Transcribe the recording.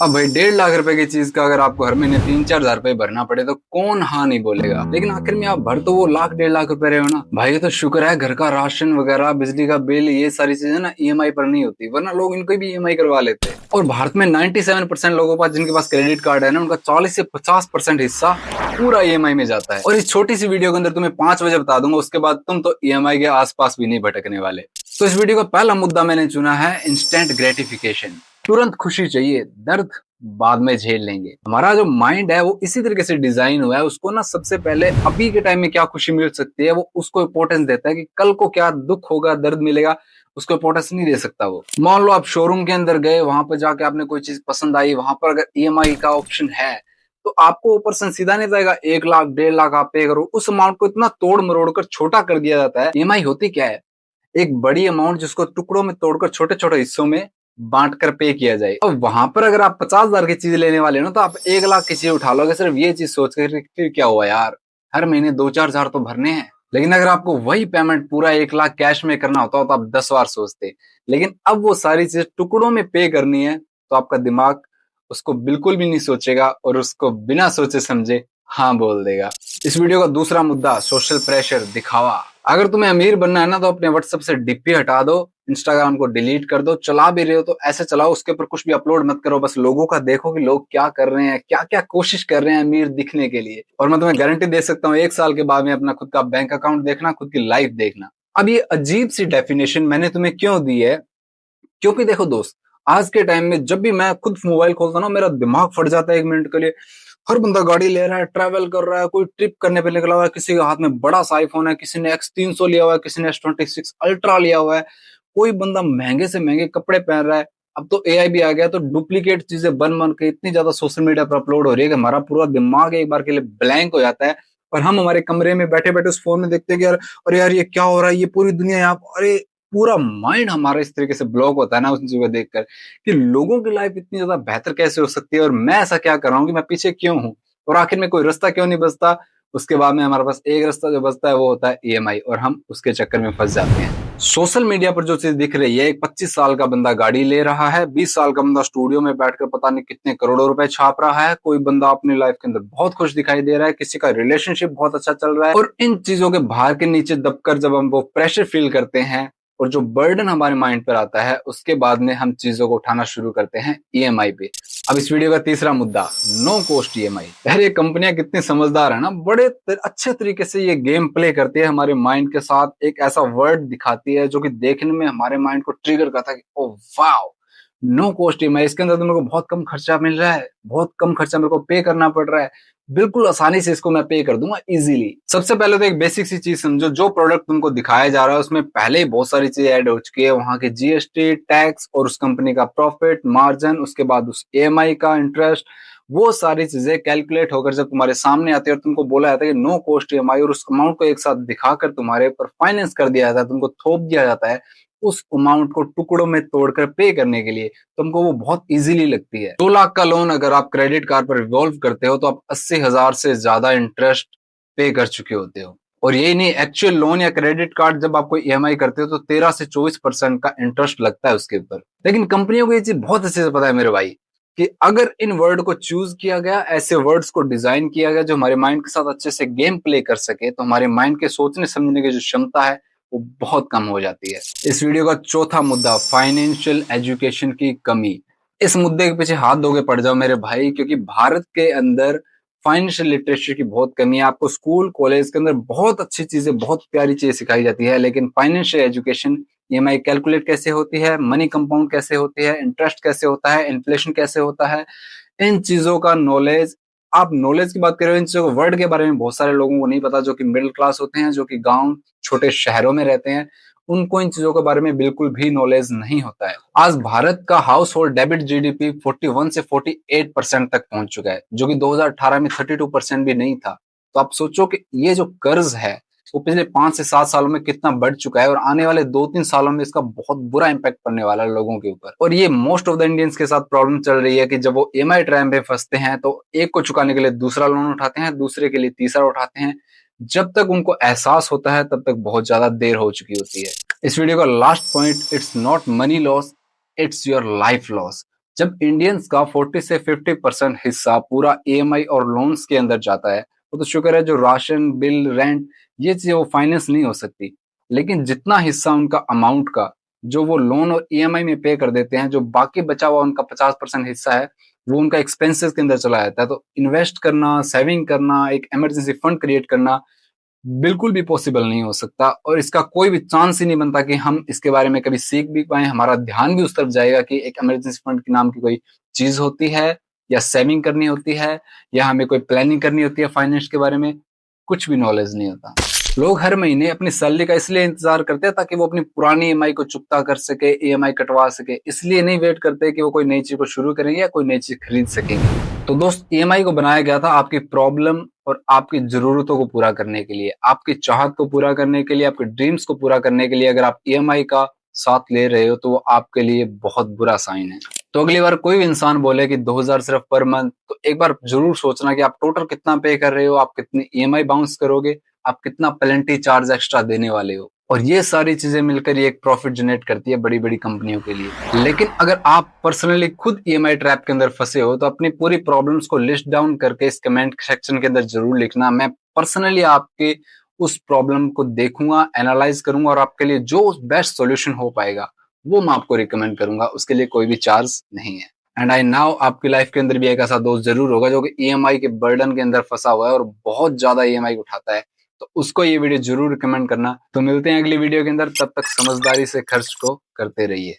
अब भाई 1.5 लाख रुपए की चीज का अगर आपको हर महीने 3-4 हज़ार रुपए भरना पड़े तो कौन हाँ नहीं बोलेगा। लेकिन आखिर में आप भर तो वो लाख 1.5 लाख रुपए रहे हो ना भाई। ये तो शुक्र है घर का राशन वगैरह, बिजली का बिल, ये सारी चीजें ना ईएमआई पर नहीं होती, वरना लोग इनको भी ईएमआई करवा लेते हैं। और भारत में 97% लोगों के पास, जिनके पास क्रेडिट कार्ड है ना, उनका 40 से 50% हिस्सा पूरा ईएमआई में जाता है। और इस छोटी सी वीडियो के अंदर तुम्हें 5 वजह बता दूंगा, उसके बाद तुम तो ईएमआई के आसपास भी नहीं भटकने वाले। तो इस वीडियो का पहला मुद्दा मैंने चुना है इंस्टेंट ग्रेटिफिकेशन। तुरंत खुशी चाहिए, दर्द बाद में झेल लेंगे। हमारा जो माइंड है वो इसी तरीके से डिजाइन हुआ है, उसको ना सबसे पहले अभी के टाइम में क्या खुशी मिल सकती है वो उसको इंपॉर्टेंस देता है, कि कल को क्या दुख होगा, दर्द मिलेगा, उसको इंपॉर्टेंस नहीं दे सकता वो। मान लो आप शोरूम के अंदर गए, वहां पर जाके आपने कोई चीज पसंद आई, वहां पर अगर ईएमआई का ऑप्शन है तो आपको ऊपर से सीधा नहीं जाएगा 1 लाख 1.5 लाख आप पे करो। उस अमाउंट को इतना तोड़ मरोड़ कर छोटा कर दिया जाता है। ईएमआई होती क्या है? एक बड़ी अमाउंट जिसको टुकड़ों में तोड़कर छोटे छोटे हिस्सों में बांट कर पे किया जाए। और वहां पर अगर आप 50 हज़ार की चीज लेने वाले हो तो आप 1 लाख की चीज उठा लोगे, सिर्फ ये चीज सोच कर फिर क्या हुआ यार, हर महीने 2-4 हज़ार तो भरने हैं। लेकिन अगर आपको वही पेमेंट पूरा 1 लाख कैश में करना होता तो आप 10 बार सोचते। लेकिन अब वो सारी चीज टुकड़ों में पे करनी है तो आपका दिमाग उसको बिल्कुल भी नहीं सोचेगा और उसको बिना सोचे समझे हाँ बोल देगा। इस वीडियो का दूसरा मुद्दा, सोशल प्रेशर, दिखावा। अगर तुम्हें अमीर बनना है ना तो अपने व्हाट्सएप से डीपी हटा दो, इंस्टाग्राम को डिलीट कर दो। चला भी रहे हो तो ऐसे चलाओ, उसके ऊपर कुछ भी अपलोड मत करो, बस लोगों का देखो कि लोग क्या कर रहे हैं, क्या क्या कोशिश कर रहे हैं अमीर दिखने के लिए। और मैं तुम्हें गारंटी दे सकता हूँ 1 साल के बाद में अपना खुद का बैंक अकाउंट देखना, खुद की लाइफ देखना। अब ये अजीब सी डेफिनेशन मैंने तुम्हें क्यों दी है, क्योंकि देखो दोस्त, आज के टाइम में जब भी मैं खुद मोबाइल खोलता हूँ ना, मेरा दिमाग फट जाता है 1 मिनट के लिए। हर बंदा गाड़ी ले रहा है, ट्रैवल कर रहा है, कोई ट्रिप करने पे निकला हुआ है, किसी के हाथ में बड़ा सा आईफोन है, किसी ने X300 लिया हुआ है, किसी ने S26 अल्ट्रा लिया हुआ है, कोई बंदा महंगे से महंगे कपड़े पहन रहा है। अब तो एआई भी आ गया, तो डुप्लीकेट चीजें बन बन के इतनी ज्यादा सोशल मीडिया पर अपलोड हो रही है कि हमारा पूरा दिमाग एक बार के लिए ब्लैंक हो जाता है। और हम हमारे कमरे में बैठे बैठे उस फोन में देखते हैं कि यार, अरे यार ये क्या हो रहा है, ये पूरी दुनिया यहाँ, अरे पूरा माइंड हमारा इस तरीके से ब्लॉक होता है ना उस चीजों को देखकर, कि लोगों की लाइफ इतनी ज्यादा बेहतर कैसे हो सकती है और मैं ऐसा क्या कर रहा हूँ, कि मैं पीछे क्यों हूँ, और आखिर में कोई रास्ता क्यों नहीं बचता। उसके बाद में हमारे पास एक रास्ता जो बचता है वो होता है ईएमआई, और हम उसके चक्कर में फंस जाते हैं। सोशल मीडिया पर जो चीज दिख रही है, एक 25 साल का बंदा गाड़ी ले रहा है, 20 साल का बंदा स्टूडियो में बैठकर पता नहीं कितने करोड़ों रुपए छाप रहा है, कोई बंदा अपनी लाइफ के अंदर बहुत खुश दिखाई दे रहा है, किसी का रिलेशनशिप बहुत अच्छा चल रहा है। और इन चीजों के बाहर के नीचे दबकर जब हम वो प्रेशर फील करते हैं और जो बर्डन हमारे माइंड पर आता है, उसके बाद में हम चीजों को उठाना शुरू करते हैं ईएमआई पे। अब इस वीडियो का तीसरा मुद्दा, नो कॉस्ट ईएमआई। यार ये कंपनियां कितनी समझदार है ना, बड़े अच्छे तरीके से ये गेम प्ले करती है हमारे माइंड के साथ। एक ऐसा वर्ड दिखाती है जो कि देखने में हमारे माइंड को ट्रिगर करता है कि oh wow, no cost EMI, इसके अंदर तो मेरे को बहुत कम खर्चा मिल रहा है, बहुत कम खर्चा मेरे को पे करना पड़ रहा है, बिल्कुल आसानी से इसको मैं पे कर दूंगा इजीली। सबसे पहले तो एक बेसिक सी चीज समझो, जो प्रोडक्ट तुमको दिखाया जा रहा है उसमें पहले ही बहुत सारी चीजें ऐड हो चुकी है, वहां के जीएसटी, टैक्स और उस कंपनी का प्रॉफिट मार्जिन, उसके बाद उस एएमआई का इंटरेस्ट, वो सारी चीजें कैलकुलेट होकर जब तुम्हारे सामने आती है और तुमको बोला जाता है कि नो कॉस्ट ईएमआई, और उस अमाउंट को एक साथ दिखाकर तुम्हारे ऊपर फाइनेंस कर दिया जाता है, तुमको थोप दिया जाता है उस अमाउंट को टुकड़ों में तोड़कर पे करने के लिए, तुमको वो बहुत इजीली लगती है। 2 लाख का लोन अगर आप क्रेडिट कार्ड पर रिवॉल्व करते हो तो आप 80 हज़ार से ज्यादा इंटरेस्ट पे कर चुके होते हो। और यही नहीं, एक्चुअल लोन या क्रेडिट कार्ड जब आप कोई ईएमआई करते हो तो 13 से 24% का इंटरेस्ट लगता है उसके ऊपर। लेकिन कंपनियों को ये चीज बहुत अच्छे से पता है मेरे भाई, कि अगर इन वर्ड को चूज किया गया, ऐसे वर्ड्स को डिजाइन किया गया जो हमारे माइंड के साथ अच्छे से गेम प्ले कर सके, तो हमारे माइंड के सोचने समझने की जो क्षमता है वो बहुत कम हो जाती है। इस वीडियो का चौथा मुद्दा, फाइनेंशियल एजुकेशन की कमी। इस मुद्दे के पीछे हाथ धोके पड़ जाओ मेरे भाई, क्योंकि भारत के अंदर फाइनेंशियल लिटरेसी की बहुत कमी है। आपको स्कूल कॉलेज के अंदर बहुत अच्छी चीजें, बहुत प्यारी चीजें सिखाई जाती है, लेकिन फाइनेंशियल एजुकेशन, ईएमआई कैलकुलेट कैसे होती है, मनी कंपाउंड कैसे होती है, इंटरेस्ट कैसे होता है, इन्फ्लेशन कैसे होता है, इन चीजों का नॉलेज, आप नॉलेज की बात करें, इन चीजों को वर्ड के बारे में बहुत सारे लोगों को नहीं पता, जो कि मिडिल क्लास होते हैं, जो कि गांव छोटे शहरों में रहते हैं, उनको इन चीजों के बारे में बिल्कुल भी नॉलेज नहीं होता है। आज भारत का हाउस होल्ड डेबिट जीडीपी 41 से 48% तक पहुंच चुका है, जो कि 2018 में 32% भी नहीं था। तो आप सोचो कि ये जो कर्ज है वो पिछले 5 से 7 सालों में कितना बढ़ चुका है, और आने वाले 2-3 सालों में इसका बहुत बुरा इंपैक्ट पड़ने वाला है लोगों के ऊपर। और ये मोस्ट ऑफ द इंडियंस के साथ प्रॉब्लम चल रही है कि जब वो ईएमआई ट्रैप में फंसते हैं तो एक को चुकाने के लिए दूसरा लोन उठाते हैं, दूसरे के लिए तीसरा उठाते हैं। जब तक उनको एहसास होता है तब तक बहुत ज्यादा देर हो चुकी होती है। इस वीडियो का last point, it's not money loss, it's your life loss. जब इंडियंस का 40 से 50% हिस्सा पूरा ईएमआई और लोन्स के अंदर जाता है, वो तो शुक्र है जो राशन, बिल, रेंट ये चीजें वो फाइनेंस नहीं हो सकती। लेकिन जितना हिस्सा उनका अमाउंट का जो वो लोन और ईएमआई में पे कर देते हैं, जो बाकी बचा हुआ उनका 50% हिस्सा है, वो उनका एक्सपेंसेस के अंदर चला जाता है। तो इन्वेस्ट करना, सेविंग करना, एक इमरजेंसी फंड क्रिएट करना बिल्कुल भी पॉसिबल नहीं हो सकता, और इसका कोई भी चांस ही नहीं बनता कि हम इसके बारे में कभी सीख भी पाए, हमारा ध्यान भी उस तरफ जाएगा कि एक इमरजेंसी फंड के नाम की कोई चीज होती है, या सेविंग करनी होती है, या हमें कोई प्लानिंग करनी होती है फाइनेंस के बारे में। कुछ भी नॉलेज नहीं होता। लोग हर महीने अपनी सैलरी का इसलिए इंतजार करते हैं ताकि वो अपनी पुरानी ईएमआई को चुकता कर सके, ईएमआई कटवा सके, इसलिए नहीं वेट करते कि वो कोई नई चीज को शुरू करेंगे या कोई नई चीज खरीद सकेंगे। तो दोस्त, ईएमआई को बनाया गया था आपकी प्रॉब्लम और आपकी जरूरतों को पूरा करने के लिए, आपकी चाहत को पूरा करने के लिए, आपके ड्रीम्स को पूरा करने के लिए। अगर आप ईएमआई का साथ ले रहे हो तो वो आपके लिए बहुत बुरा साइन है। तो अगली बार कोई भी इंसान बोले कि 2000 सिर्फ पर मंथ, तो एक बार जरूर सोचना कि आप टोटल कितना पे कर रहे हो, आप कितनी ईएमआई बाउंस करोगे, आप कितना पेनल्टी चार्ज एक्स्ट्रा देने वाले हो। और ये सारी चीजें मिलकर ये एक प्रॉफिट जनरेट करती है बड़ी बड़ी कंपनियों के लिए। लेकिन अगर आप पर्सनली खुद ईएमआई ट्रैप के अंदर फंसे हो तो अपनी पूरी प्रॉब्लम्स को लिस्ट डाउन करके इस कमेंट सेक्शन के अंदर जरूर लिखना। मैं पर्सनली आपके उस प्रॉब्लम को देखूंगा, एनालाइज करूंगा, और आपके लिए जो बेस्ट सॉल्यूशन हो पाएगा वो मैं आपको रिकमेंड करूंगा। उसके लिए कोई भी चार्ज नहीं है। एंड आई नाउ आपकी लाइफ के अंदर भी एक ऐसा दोस्त जरूर होगा जो कि ईएमआई के बर्डन के अंदर फंसा हुआ है और बहुत ज्यादा ईएमआई उठाता है, तो उसको ये वीडियो जरूर रिकमेंड करना। तो मिलते हैं अगली वीडियो के अंदर, तब तक समझदारी से खर्च को करते रहिए।